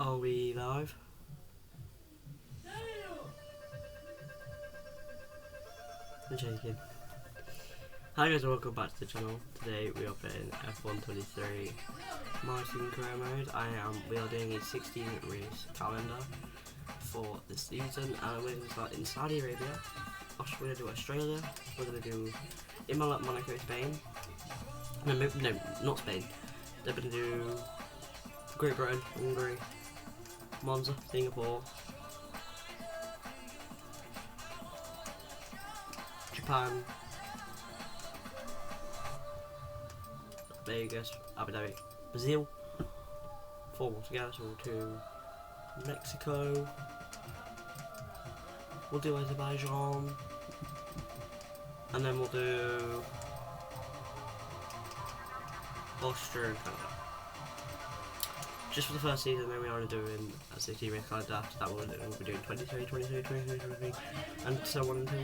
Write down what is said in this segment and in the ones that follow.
Are we live? I'm joking. Hi guys, welcome back to the channel. Today we are playing F1 23 My Team Career Mode. We are doing a 16 race calendar for the season, and we're going to start in Saudi Arabia. We're going to do Australia. We're going to do Imola, Monaco, Spain. No, not Spain. They're going to do Great Britain, Hungary, Monza, Singapore, Japan, Vegas, Abu Dhabi, Brazil, 4 more together, so we'll do Mexico, we'll do Azerbaijan, and then we'll do Austria and Canada. Just for the first season, then we are doing a 16 race calendar. After that, we'll be doing 23, 22, 23, 23, and so on until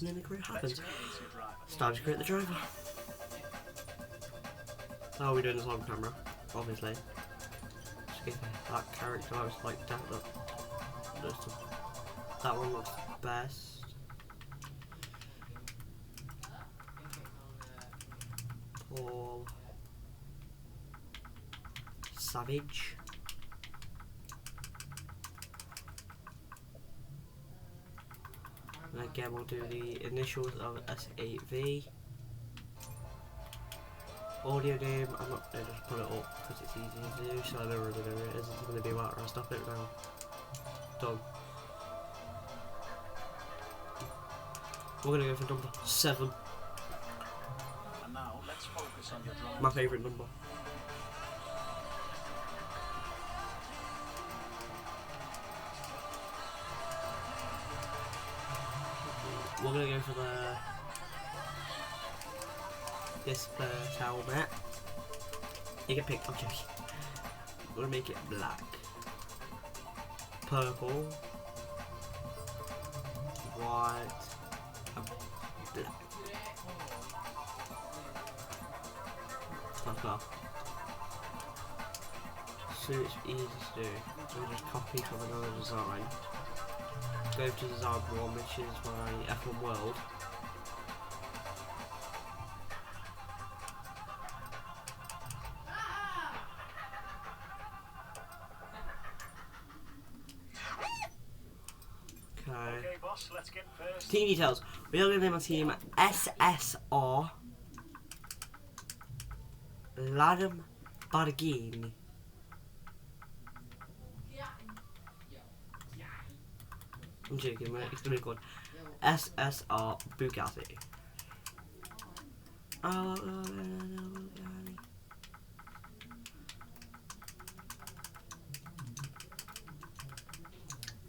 then the career happens. It's time to create the driver. How are we doing this on camera? Obviously. That character I was like that. That one looks best. Paul Savage. And again we'll do the initials of SAV. Audio name, I'm not going to just put it up because it's easy to do, so I don't really know where it is. It's going to be right, I'll stop it now. Done. We're going to go for number 7. And now let's focus on your drive. My favourite number. We're going to go for the display helmet. You can pick, I'm joking. We're going to make it black, purple, white, and black. Like that. So it's easy to do. So we just copy from another design. Go to design 1, which is my F1 World. Okay, boss, let's get first. Team details. We are going to name our team SSR Lamborghini. I'm joking, mate. It's going to be called SSR Bugatti.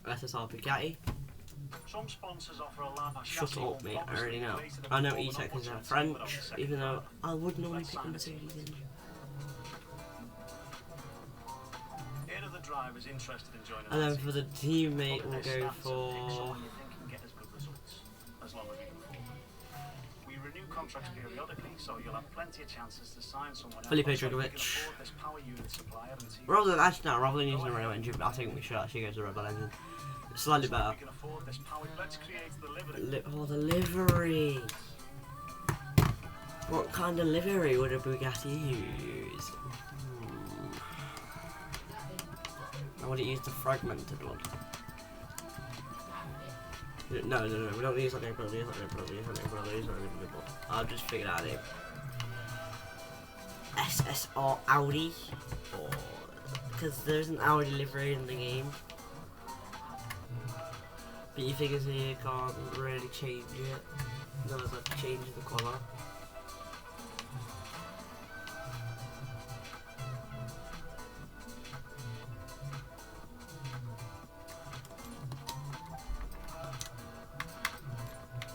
SSR Bugatti. Some sponsors offer a lab Shut up, mate. I already know. I know E-Tech is French, even though I would normally pick the Mercedes engine. Here are the drivers interested in joining And our then team. for the teammate, we'll Their go stats and picks for someone you think can get us good results, as long as we can afford them. We renew contracts periodically, so you'll have plenty of chances to sign someone else. Felipe so you can Drugovich. afford this power unit supplier until you Rather than actually, no, rather than using a Renault engine, I think we should actually go to the Red Bull engine. It's slightly better. we can afford this power. Let's create the livery. Oh, the livery. What kind of livery would a Bugatti use? I would it use the fragmented one? No, we don't use that name, but we use that name, but we use that name, but we use that name, but I'll just figure that out. SSR Audi, because there's an Audi livery in the game. But you figure you can't really change it. No, it's like change the colour.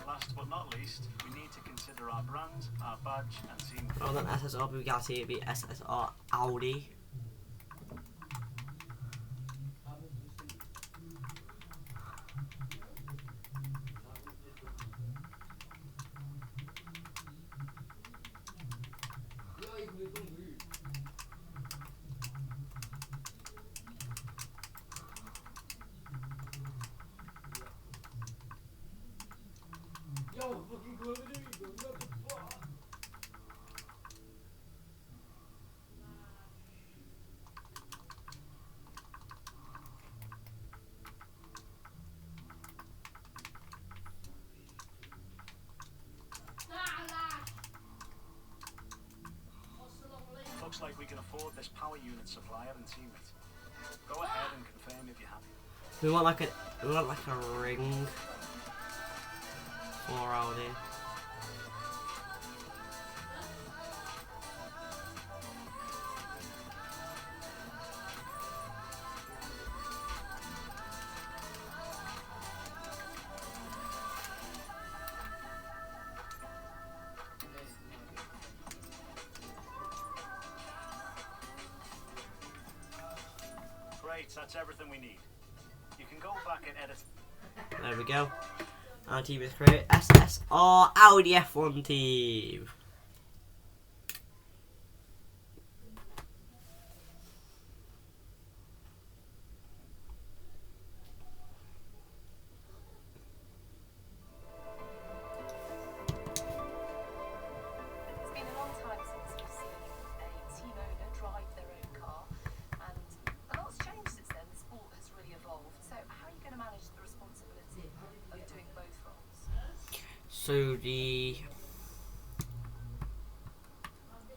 Last but not least, we need to consider our brand, our badge, and team. Rather than SSR Bugatti, it'd be SSR Audi. looks like we can afford this power unit supplier and team it. Go ahead and confirm if you're happy. We want like a ring for Audi. Great, that's everything we need. You can go back and edit. There we go. Our team is created. SSR Audi F1 team. It's been a long time since we've seen a team owner drive their own car, and a lot's changed since then. The sport has really evolved. So how are you going to manage the responsibility of doing both roles? So the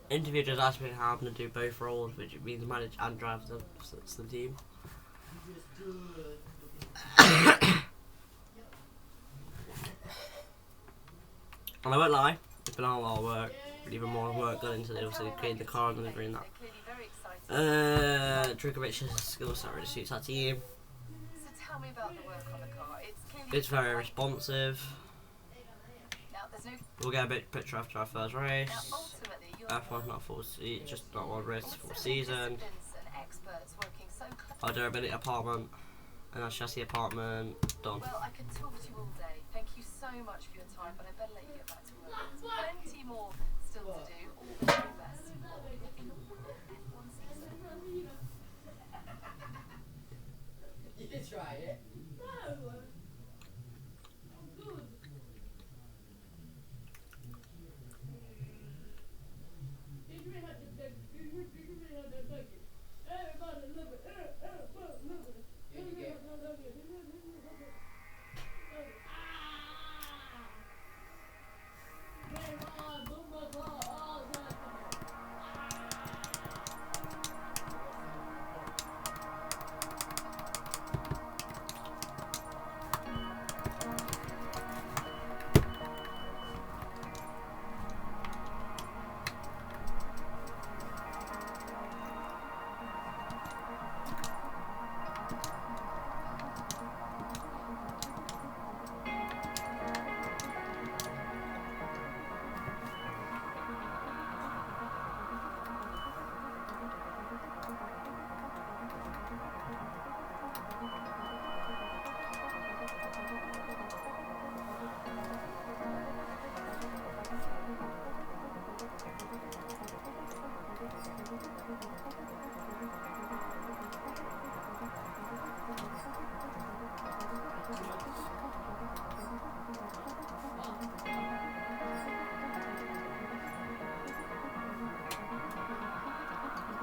interview just asked me how I'm going to do both roles, which means manage and drive the team. And I won't lie, it's been a lot of work, but even more work gone into it, obviously creating the car and delivering that. They're clearly very excited. Djokovic's skill set really suits our team. So tell me about the work on the car. It's clearly It's very responsive. now there's no We'll get a bit picture after our first now race. ultimately you're F1's not full just not one race, full season. disciplines and experts working so closely. Our durability apartment and our chassis apartment done. Well, I could talk to you all day. Thank you so much for your time, but I better let you get back to work. There's plenty more still to do. All the very best. F1 season. You try it.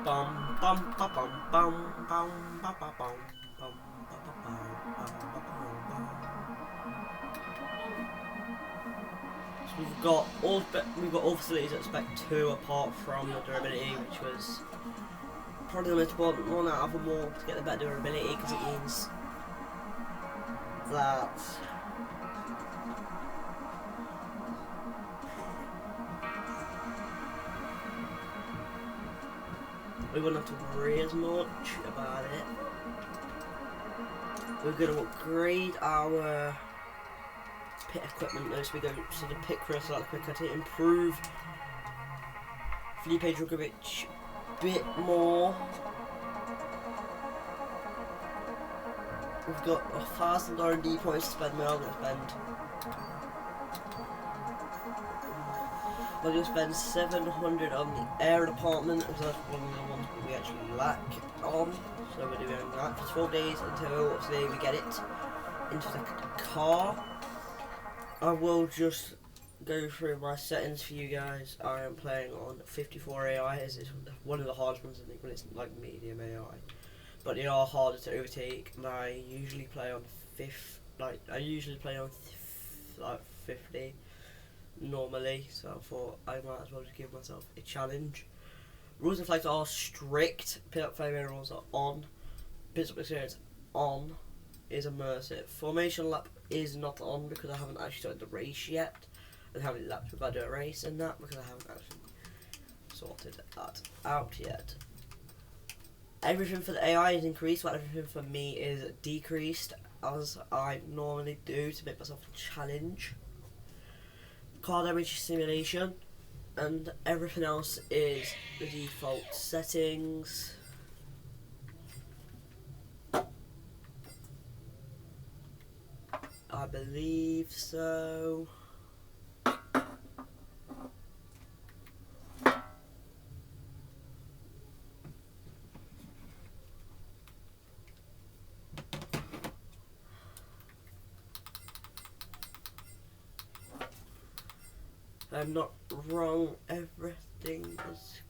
Bum bum ba bum bum bum ba ba bum bum ba ba bum bum ba ba bum. So we've got all facilities at Spec 2 apart from the durability, which was probably the most important one out of them all to get the better durability, because it means that we wouldn't have to worry as much about it. We're going to upgrade our pit equipment though, so we go to the pit crew a lot quicker to improve Felipe Drugovich a bit more. We've got 1,000 R&D points to spend. We're not going to spend. We're going to spend 700 on the air department, because that's one of the ones we actually lack on. So we're doing that for 12 days until obviously we get it into the car. I will just go through my settings for you guys. I am playing on 54 AI. It's one of the hardest ones I think when it's like medium AI. But they are harder to overtake, and I usually play on 50 normally, so I thought I might as well just give myself a challenge. Rules and flags are strict. Pit-up failure rules are on. Pit-up experience on. Is immersive. Formation lap is not on because I haven't actually started the race yet. And how many laps we've got to do a race and that because I haven't actually sorted that out yet. Everything for the AI is increased, but everything for me is decreased, as I normally do to make myself a challenge. Car damage simulation, and everything else is the default settings. I believe so. I'm not wrong, everything is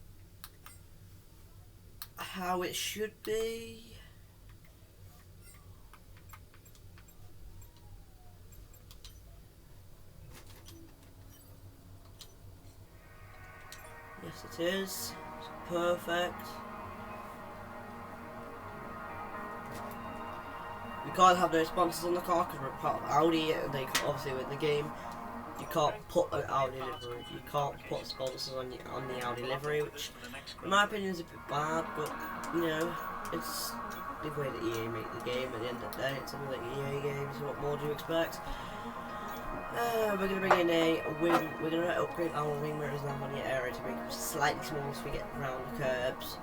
how it should be. Yes, it is. It's perfect. We can't have no sponsors on the car because we're part of Audi and they can obviously win the game. You can't put an Audi livery. You can't put sponsors on the Audi livery, which, in my opinion, is a bit bad. But you know, it's the way that EA make the game. At the end of the day, it's something like EA games. What more do you expect? We're gonna bring in a wing. We're gonna upgrade our wing mirrors now on the area to make them slightly smaller so we get around the curbs.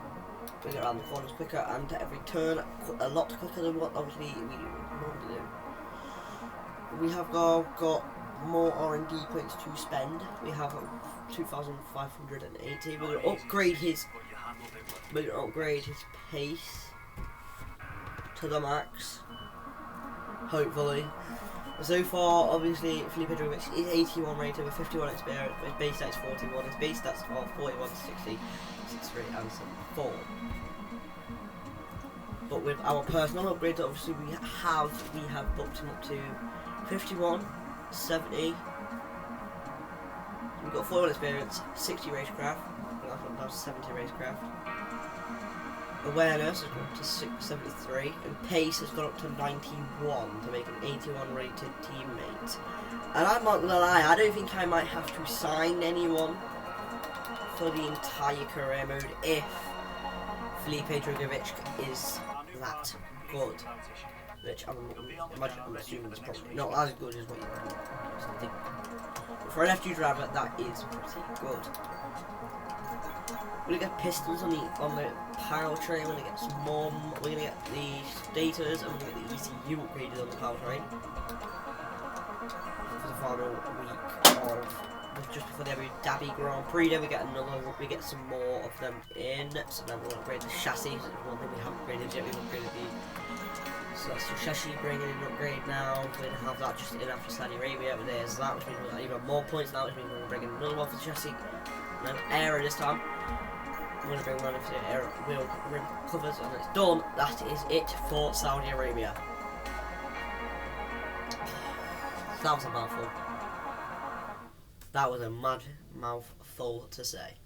We get around the corners quicker and every turn a lot quicker than what obviously we normally do. We have got more R&D points to spend. We have 2,580. We're gonna upgrade his. We're gonna upgrade his pace to the max. Hopefully. So far, obviously, Felipe Drugovich is 81 rated with 51 experience. His base stats 41. His base stats are 41, 60, 63, and 74. But with our personal upgrades, obviously we have bumped him up to 51. 70. We've got 41 experience, 60 racecraft, and that's down to 70 racecraft. Awareness has gone up to 73, and pace has gone up to 91 to make an 81 rated teammate. And I'm not gonna lie, I don't think I might have to sign anyone for the entire career mode if Felipe Drugovich is that good. Which I'm assuming is probably not as good as what you want or something. But for an FG driver, that is pretty good. We're gonna get pistols on the powertrain. We're gonna get some more. We're gonna get the stators, and we're gonna get the ECU upgraded on the powertrain. For the final week of just before the Abu Dhabi Grand Prix, then we get some more of them in. So then we'll upgrade the chassis. One thing we haven't upgraded yet. We've upgraded the. So that's the chassis bringing in an upgrade now. We're going to have that just in after Saudi Arabia, but there's that, which means we'll have even more points now, which means we're going to bring in another one for the chassis. And then aero this time. We're going to bring one for the aero wheel rim covers, and it's done. That is it for Saudi Arabia. That was a mouthful. That was a mad mouthful to say.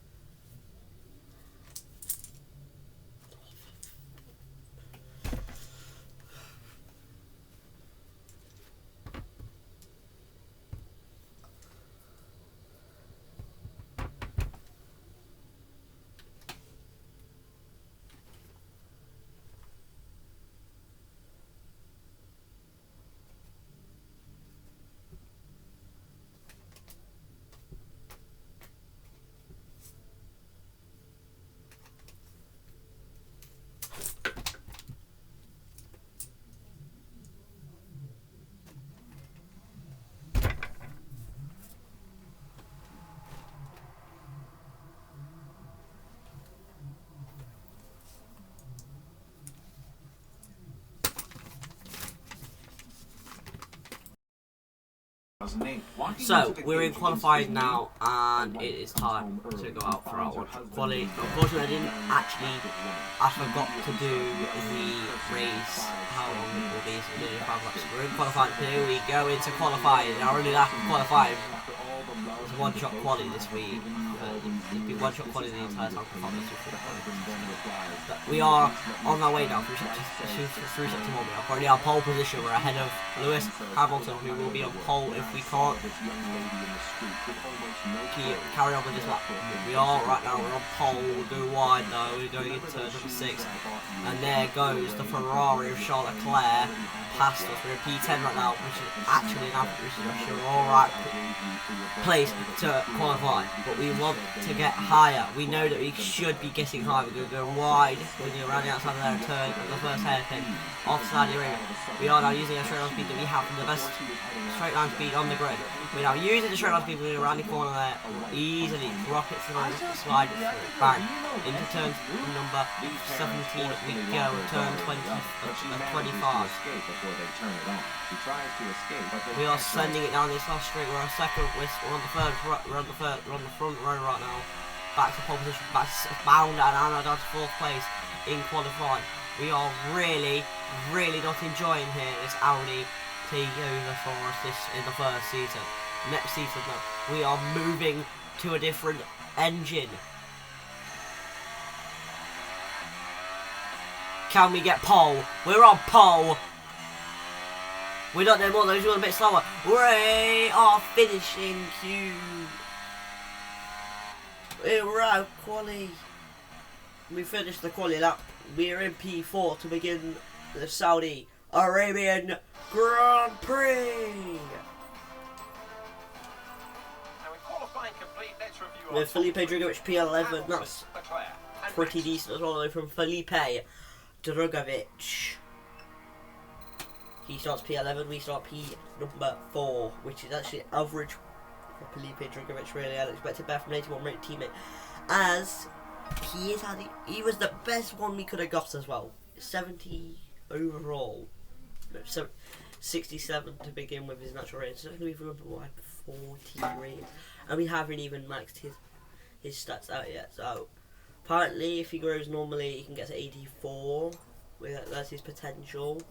So we're in qualified now, and it is time to go out for our quali. Unfortunately, I forgot to do the race. How long it will be? So we're in qualified. Here we go into qualified. Our only lap of qualified was a one-shot quali this week. it'd be one-shot quality the entire time. But we are on our way now through sector 1. We are currently on pole position. We're ahead of Lewis Hamilton, who will be on pole if we can't carry on with this lap. We are right now, we're on pole, we'll go wide though, we're going into number 6, and there goes the Ferrari of Charles Leclerc past us. We're in P10 right now, which is actually an alright place to qualify, but we want to get higher. We know that we should be getting higher. We're going to go wide, we're going to go around the outside of their turn, and the first hairpin off Saudi Arabia. We are now using a straight line speed that we have from the best straight line speed on the grid. We're now using the straight line speed, we're going around the corner there, easily, rockets through, slide it through, bang, into turn number 17 we go, turn 25. We are sending it down this last straight, we're on second, we're on the third, we're on the front row right now, back to pole position, bound and down to 4th place in qualifying. We are really not enjoying here this Audi takeover for us in the first season. Next season though, we are moving to a different engine. Can we get pole? We're on pole. We're not doing more, those are a bit slower. We are finishing Q. We're out quali. We finished the quali lap. We're in P4 to begin the Saudi Arabian Grand Prix. With Felipe Drugovich P11, that's pretty decent as well, though, from Felipe Drugovich. He starts P11, we start P number 4, which is actually average for Felipe Drugovich, really. I'd expected better from an 81 rated teammate, as he was the best one we could have got as well. 70 overall, so 67 to begin with his natural rating. So we've run 14 ratings, and we haven't even maxed his stats out yet. So apparently, if he grows normally, he can get to 84. That's his potential.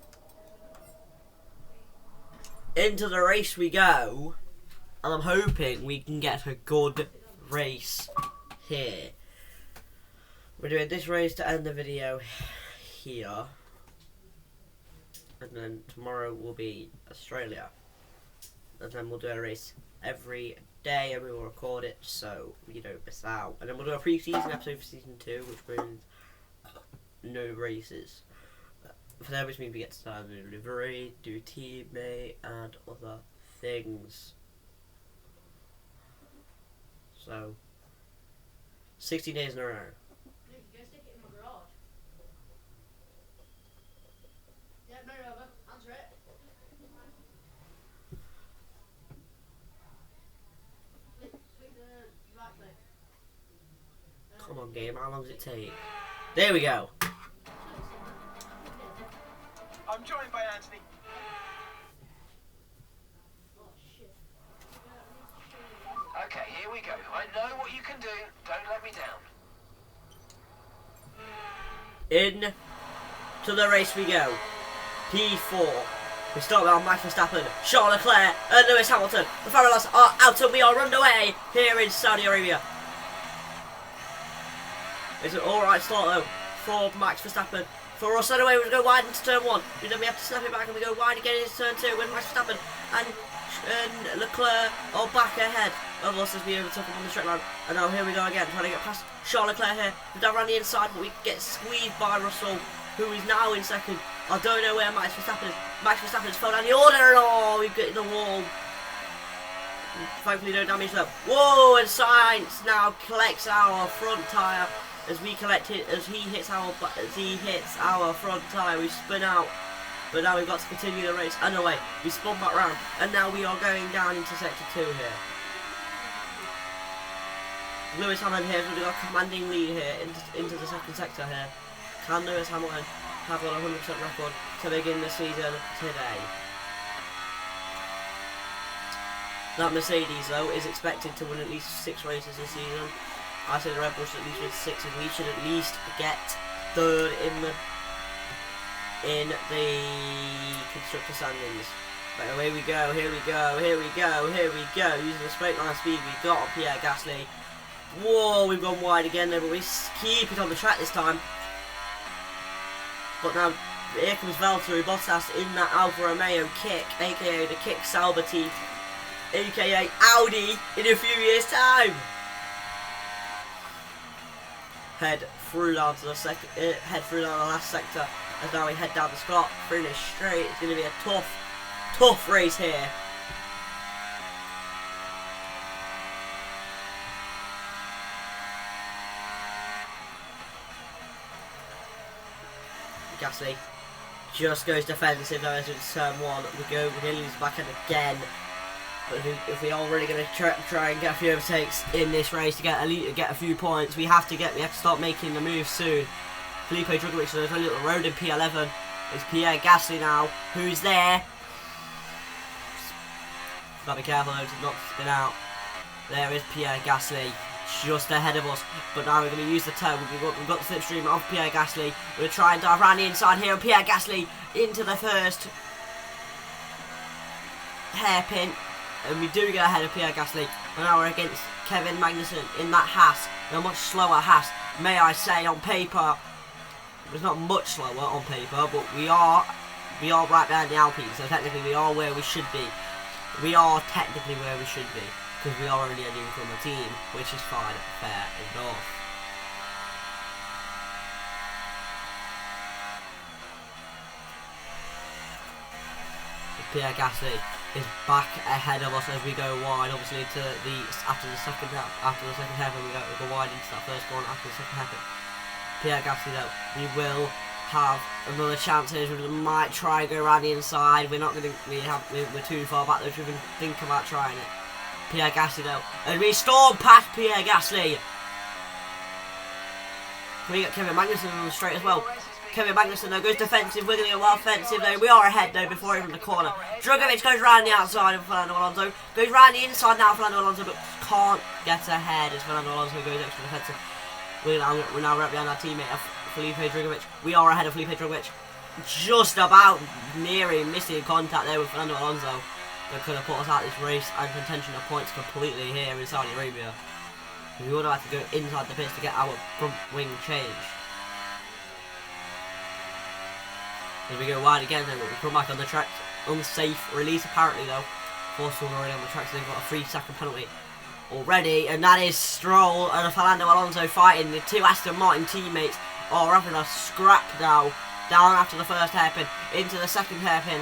Into the race we go, and I'm hoping we can get a good race here. We're doing this race to end the video here, and then tomorrow will be Australia, and then we'll do a race every day, and we will record it so we don't miss out. And then we'll do a pre-season episode for season 2, which means no races. For that, which means we get to start a new livery, do teammate, and other things. So 16 days in a row. Come on, game, how long does it take? There we go. I'm joined by Anthony. Okay, here we go. I know what you can do. Don't let me down. In to the race we go. P4. We start with Max Verstappen, Charles Leclerc, and Lewis Hamilton. The Ferraris are out and we are underway here in Saudi Arabia. It's an alright start though for Max Verstappen. For us anyway, we go wide into turn 1. Then we have to snap it back and we go wide again into turn 2 with Max Verstappen and Leclerc are back ahead of us as we overtook him on the straight line. And now here we go again, trying to get past Charles Leclerc here. We're down around the inside, but we get squeezed by Russell, who is now in second. I don't know where Max Verstappen is. Max Verstappen has fell down the order, and oh, we've got the wall. Thankfully, no damage though. Whoa! And Sainz now collects our front tyre as he hits our front tyre. We spin out, but now we've got to continue the race. And away, we spun back round, and now we are going down into sector 2 here. Lewis Hamilton here, we've got a commanding lead here into the second sector here. Can Lewis Hamilton have got a 100% record to begin the season today? That Mercedes though is expected to win at least 6 races this season. I say the Red Bull should at least win 6, and we should at least get 3rd in the constructor standings. But away we go, here we go. Using the straight line speed we got on Pierre Gasly. Whoa, we've gone wide again though, but we keep it on the track this time. But now, here comes Valtteri Bottas in that Alfa Romeo kick, aka the Kick Sauber team, aka Audi in a few years' time. Head through down to the last sector as now we head down the Scott, finish straight. It's going to be a tough race here. Gasly just goes defensive now as it's turn 1. We're going to lose back end again. But if we are really going to try and get a few overtakes in this race to get a few points, we have to start making the move soon. Felipe Drugovich, so there's a little road in P11. It's Pierre Gasly now, who's there. Gotta be careful though to not spin out. There is Pierre Gasly, just ahead of us. But now we're going to use the turn. We've got the slipstream of Pierre Gasly. We're going to try and dive around the inside here, and Pierre Gasly into the first hairpin. And we do get ahead of Pierre Gasly. And now we're against Kevin Magnussen in that Haas. A much slower Haas, may I say, on paper. It's not much slower on paper, but we are right behind the Alpine, so technically we are where we should be. We are technically where we should be, because we are only a newcomer team, which is fine, fair enough. Pierre Gasly is back ahead of us as we go wide, obviously after the second hairpin we go wide into that first one after the second hairpin. Pierre Gasly though, we will have another chance here. We might try and go around the inside. We're not going to. We're too far back though to even think about trying it. Pierre Gasly though, and we storm past Pierre Gasly. We get Kevin Magnussen on the straight as well. Kevin Magnussen though goes defensive. We're going to go well offensive though. We are ahead though before even the corner. Drugovich goes round the outside of Fernando Alonso. Goes round the inside now, Fernando Alonso, but can't get ahead as Fernando Alonso goes extra defensive. We're now right behind our teammate of Felipe Drugovich. We are ahead of Felipe Drugovich. Just about nearing missing contact there with Fernando Alonso. That could have put us out this race and contention of points completely here in Saudi Arabia. We would have had to go inside the pits to get our front wing changed. As we go wide again then, we come back on the track. Unsafe release apparently though. Forced already on the track, so they've got a 3-second penalty already, and that is Stroll and Fernando Alonso fighting. The two Aston Martin teammates are having a scrap now. Down after the first hairpin, into the second hairpin.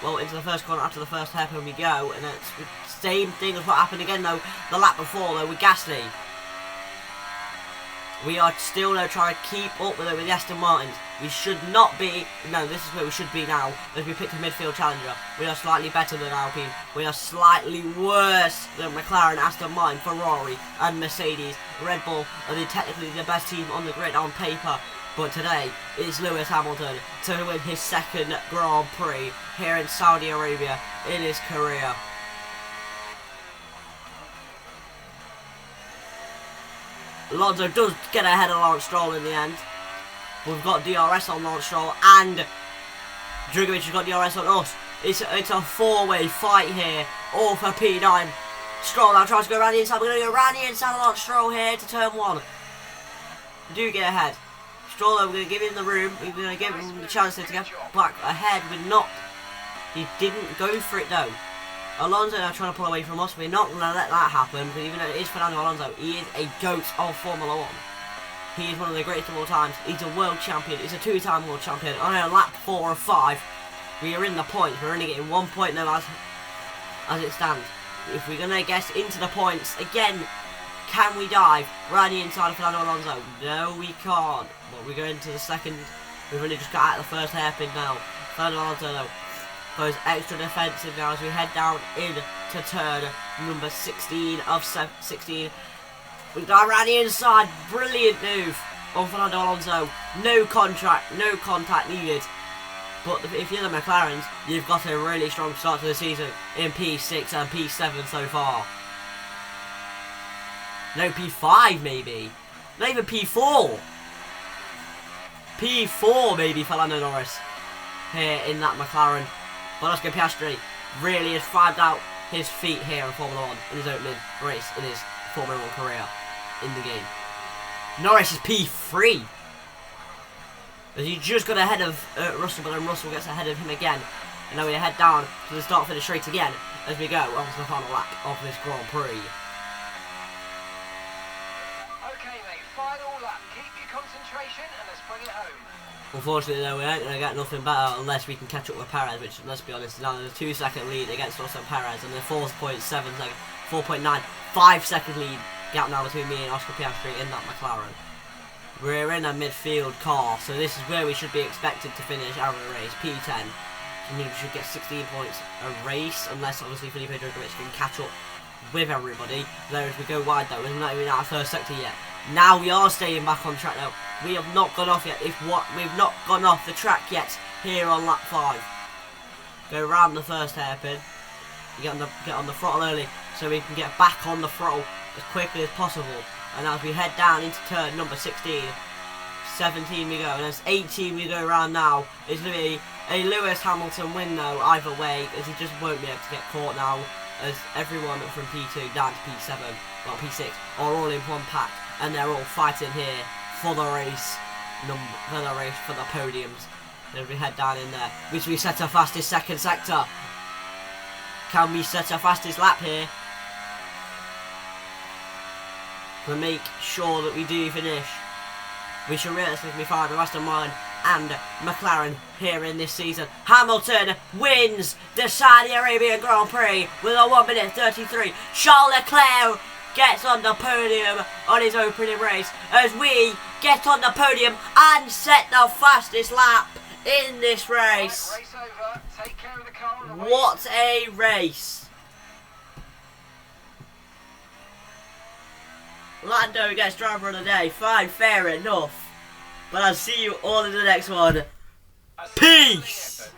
Well, into the first corner after the first hairpin we go, and it's the same thing as what happened again though the lap before though with Gasly. We are still trying to keep up with it with the Aston Martins. We should not be. No, this is where we should be now. As we picked a midfield challenger, we are slightly better than Alpine. We are slightly worse than McLaren, Aston Martin, Ferrari, and Mercedes. Red Bull are technically the best team on the grid on paper. But today it's Lewis Hamilton to win his second Grand Prix here in Saudi Arabia in his career. Alonso does get ahead of Lawrence Stroll in the end. We've got DRS on Lawrence Stroll and Drugovich has got DRS on us. It's a four-way fight here, all for P9. Stroll now tries to go around the inside. We're going to go around the inside of Lawrence Stroll here to turn 1. We do get ahead. Stroll, we're going to give him the room. We're going to give him the chance to get back ahead. We're not. He didn't go for it though. Alonso now trying to pull away from us. We're not going to let that happen, because even though it is Fernando Alonso, he is a GOAT of Formula 1. He is one of the greatest of all times. He's a world champion. He's a 2-time world champion. On a lap 4 of 5, we are in the points. We're only getting 1 point now as it stands. If we're going to get into the points, again, can we dive right inside of Fernando Alonso? No, we can't. But we're going to the second. We've only just got out of the first hairpin now. Fernando Alonso, though, goes extra defensive now as we head down into turn number 16 of 16. We dive around the inside. Brilliant move on Fernando Alonso. No contact needed. But if you're the McLarens, you've got a really strong start to the season in P6 and P7 so far. No, P5 maybe. Not even P4. P4 maybe for Lando Norris here in that McLaren. But Oscar Piastri really has found out his feet here in Formula 1 in his opening race in his Formula 1 career. in the game. Norris is P3. As he just got ahead of Russell, but then Russell gets ahead of him again. And now we head down to the start finish straight again as we go on to the final lap of this Grand Prix. Okay, mate, final lap. Keep your concentration and let's bring it home. Unfortunately, though, we ain't going to get nothing better unless we can catch up with Perez, which, let's be honest, is now a 2-second lead against Oscar Perez, and a 4.7 second, 4.9, 5-second lead gap now between me and Oscar Piastri in that McLaren. We're in a midfield car, so this is where we should be expected to finish our race, P10. I mean, we should get 16 points a race, unless obviously Felipe Drugovich can catch up with everybody. Though as we go wide though, we're not even at our first sector yet. Now we are staying back on track though. We have not gone off yet. We've not gone off the track yet here on lap 5. Go round the first hairpin. You get on the throttle early so we can get back on the throttle as quickly as possible. And as we head down into turn number 16, 17 we go, and as 18 we go around now, it's going to be a Lewis Hamilton win though, either way, as he just won't be able to get caught now, as everyone from P2 down to P7, well P6, are all in one pack, and they're all fighting here for the race, for the podiums. As we head down in there, which we set our fastest second sector. Can we set our fastest lap here? To make sure that we do finish. We should realistically find the Aston Martin and McLaren here in this season. Hamilton wins the Saudi Arabian Grand Prix with a 1 minute 33. Charles Leclerc gets on the podium on his opening race as we get on the podium and set the fastest lap in this race. Race over. Take care of the car on the way. What a race! Lando gets driver of the day. Fine, fair enough. But I'll see you all in the next one. Peace!